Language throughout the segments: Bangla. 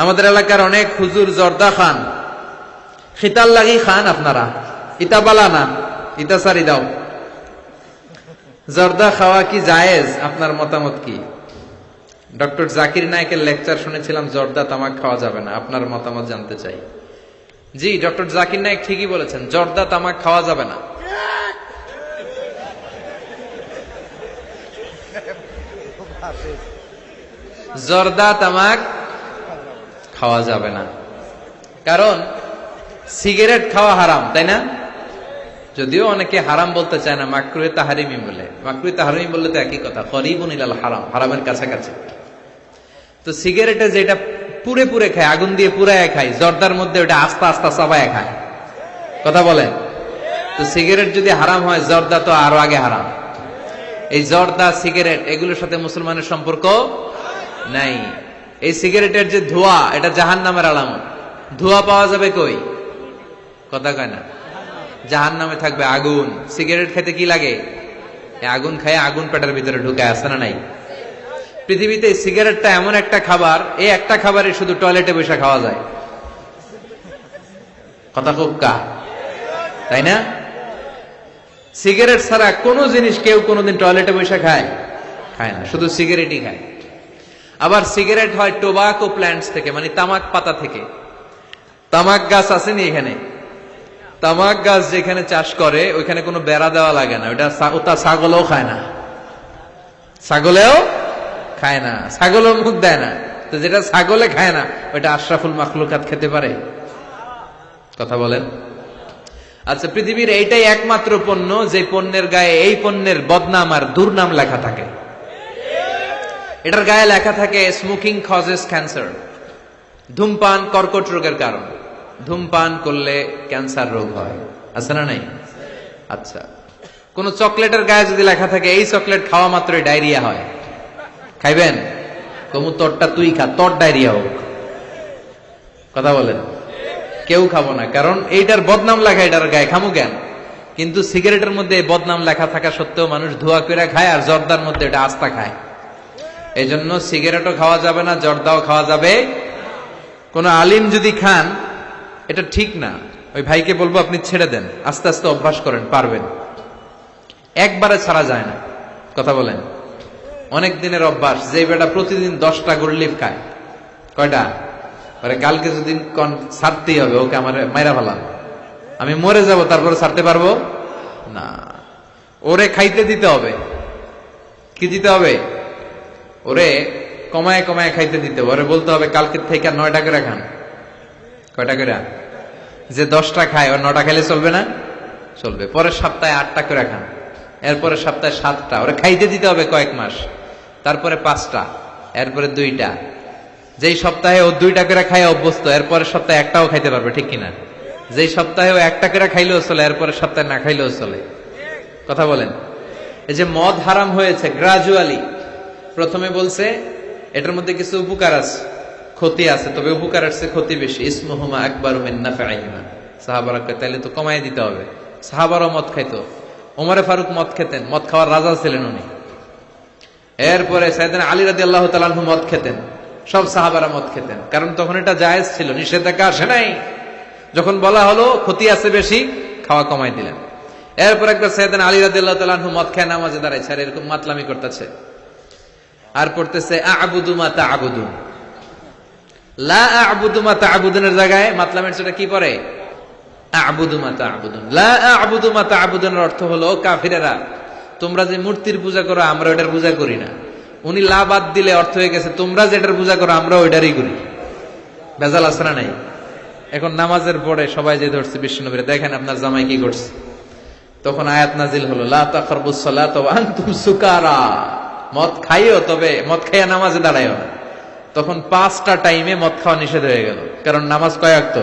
আমাদের এলাকার অনেক হুজুর জর্দা খান, খিতাল লাগি খান। আপনারা ইতা বালা না, ইতা সারি দাও। জর্দা খাওয়া কি জায়েজ? আপনার মতামত কি? ডক্টর জাকির নায়েকের লেকচার শুনেছিলাম জর্দা তামাক খাওয়া যাবে না, আপনার মতামত জানতে চাই। জি, ডক্টর জাকির নায়েক ঠিকই বলেছেন, জর্দা তামাক খাওয়া যাবে না। জর্দা তামাক খাওয়া যাবে না, কারণ সিগারেট খাওয়া হারাম, তাই না? যদিও অনেকে হারাম বলতে চায় না, মাকরুহে তাহরিমি বলে। মাকরুহে তাহরিমি বললে তো একই কথা, করিবুন ইলাল হারাম, হারামের কাছাকাছি। তো সিগারেটে যেটা পুরে পুরে খায়, আগুন দিয়ে পুরায় খায়, জর্দার মধ্যে ওটা আস্তে আস্তে চাবায় খায়। কথা বলেন। তো সিগারেট যদি হারাম হয়, জর্দা তো আরো আগে হারাম। এই জর্দা, সিগারেট এগুলোর সাথে মুসলমানের সম্পর্ক নাই। এই সিগারেটের যে ধোঁয়া, এটা জাহান্নামের আলামত। ধোঁয়া পাওয়া যাবে কই? কথা কয় না। জাহান্নামে থাকবে আগুন। সিগারেট খেতে কি লাগে? আগুন খায়, আগুন পেটের ভিতরে ঢুকে, আসে না নাই? পৃথিবীতে সিগারেটটা এমন একটা খাবার, এই একটা খাবারে শুধু টয়লেটে বসে খাওয়া যায়। কথা খুব কা, তাই না? সিগারেট ছাড়া কোনো জিনিস কেউ কোনোদিন টয়লেটে বসে খায় না, শুধু সিগারেটই খায়। আবার সিগারেট হয় টোবাকো প্ল্যান্টস থেকে, মানে তামাক পাতা থেকে। তামাক গাছ আসেনি এখানে? তামাক গাছ যেখানে চাষ করে ওইখানে কোনো বেড়া দেওয়া লাগে না, ওটা ছাগলও খায় না। ছাগলেও খায় না, ছাগলও মুখ দেয় না। তো যেটা ছাগলে খায় না, ওইটা আশরাফুল মাখলুকাত খেতে পারে? কথা বলেন। আচ্ছা, পৃথিবীর এইটাই একমাত্র পণ্য যে পণ্যের গায়ে এই পণ্যের বদনাম আর দুর্নাম লেখা থাকে। এটার গায়ে লেখা থাকে স্মোকিং কজেস ক্যান্সার, ধূমপান কর্কট রোগের কারণ, ধূমপান করলে ক্যান্সার রোগ হয়। আছে না নাই? আচ্ছা, কোন চকলেটের গায়ে যদি লেখা থাকে এই চকলেট খাওয়া মাত্রই ডায়রিয়া হয়, খাইবেন? কমু তোরটা তুই খা, তোর ডায়রিয়া হোক। কথা বলেন। কেউ খাবো না, কারণ এইটার বদনাম লেখা এটার গায়ে, খামু কেন? কিন্তু সিগারেটের মধ্যে বদনাম লেখা থাকা সত্ত্বেও মানুষ ধোয়া করে খায়, আর জর্দার মধ্যে এটা আস্তা খায়। এই জন্য সিগারেটও খাওয়া যাবে না, জর্দাও খাওয়া যাবে। কোন আলিম যদি খান, এটা ঠিক না। ওই ভাইকে বলবো আপনি ছেড়ে দেন, আস্তে আস্তে অভ্যাস করেন, পারবেন। একবারে ছাড়া যায় না। কথা বলেন। অনেক দিনের অভ্যাস। যে বেটা প্রতিদিন 10টা গুড়লিফ খায়, কয়টা? কালকে যদি ছাড়তেই হবে, ওকে আমার মাইরা ফেলাম, আমি মরে যাব, তারপরে ছাড়তে পারবো না। ওরে খাইতে দিতে হবে। কি দিতে হবে? ওরে কমায় কমায় খাইতে দিতে হবে। ওরে বলতে হবে কালকের থেকে 9টা করে খান। কয়টা করে? যে 10টা খায়, ওর 9টা খাইলে চলবে না? চলবে। পরের সপ্তাহে 8টা করে খান, এরপরে সপ্তাহে 7টা। ওরে খাইতে দিতে হবে কয়েক মাস, তারপরে 5টা, এরপরে 2টা। যেই সপ্তাহে ও 2টা করে খায় অভ্যস্ত, এরপরের সপ্তাহে একটাও খাইতে পারবে, ঠিক কিনা? যেই সপ্তাহে ও 1টা করে খাইলেও চলে, এরপরের সপ্তাহে না খাইলেও চলে। কথা বলেন। এই যে মদ হারাম হয়েছে গ্রাজুয়ালি, প্রথমে বলছে এটার মধ্যে কিছু উপকার আছে, ক্ষতি আছে, তবে উপকার আসছে ক্ষতি বেশি। ইসমুহুমা আকবারু মিন নাফাইহিমা। সাহাবারা কয় তাইলে তো কমায় দিতে হবে। সাহাবারাও মদ খাইতো, ওমরে ফারুক মদ খেতেন, মদ খাওয়ার রাজা ছিলেন উনি। এরপরে সাইয়েদনা আলী রাদিয়াল্লাহু তাআলা আনহু মদ খেতেন, সব সাহাবারা মদ খেতেন, কারণ তখন এটা জায়েজ ছিল, নিষেধাজ্ঞা আসে নাই। যখন বলা হলো ক্ষতি আছে বেশি, খাওয়া কমাই দিলেন। এরপর একবার সাইয়েদনা আলী রাদিয়াল্লাহু তাআলা আনহু মদ খেয়ে নামাজে দাঁড়াইছে, আর এরকম মাতলামি করতেছে, আর পড়তেছে আ'বুদু মা তা'বুদুন। লা আ'বুদু মা তা'বুদুনের জায়গায় মাতলামের সেটা কি পড়ে? আ'বুদু মা তা'বুদুন। লা আ'বুদু মা তা'বুদুনের অর্থ হলো, কাফিরেরা তোমরা যে মূর্তির পূজা করো আমরা ওটার পূজা করি না। উনি লা বাদ দিলে অর্থ হয়ে গেছে তোমরা যেটার পূজা করো আমরা ওইটারই করি। ভেজাল আছে না নাই? এখন নামাজের পরে সবাই যে ধরছে বিশ্বনবীরে, দেখেন আপনার জামাই কি করছে। তখন আয়াত নাজিল হলো, লা তাকরাবুস সালাতা ওয়া আনতুম সুকারা। মদ খাইও, তবে মদ খাইয়া নামাজে দাঁড়াইও না। তখন 5টা টাইমে মদ খাওয়া নিষেধ হয়ে গেল, কারণ নামাজ কয় ওয়াক্ত?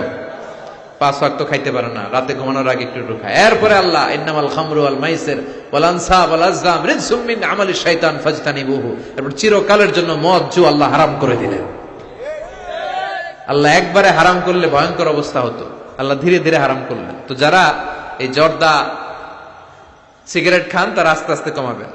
5 ওয়াক্ত খাইতে পারে না, রাতে ঘুমানোর আগে একটু একটু খায়। এরপরে আল্লাহ ইন্নামাল খামরু ওয়াল মাইসির ওয়াল আনসাব ওয়াল আজলাম রিজসুম মিন আমালিশ শাইতান ফাজতানিবুহু। এরপর চিরকালের জন্য মদ জু আল্লাহ হারাম করে দিলেন। আল্লাহ একবারে হারাম করলে ভয়ঙ্কর অবস্থা হতো, আল্লাহ ধীরে ধীরে হারাম করলেন। তো যারা এই জর্দা সিগারেট খান তারা আস্তে আস্তে কমাবেন।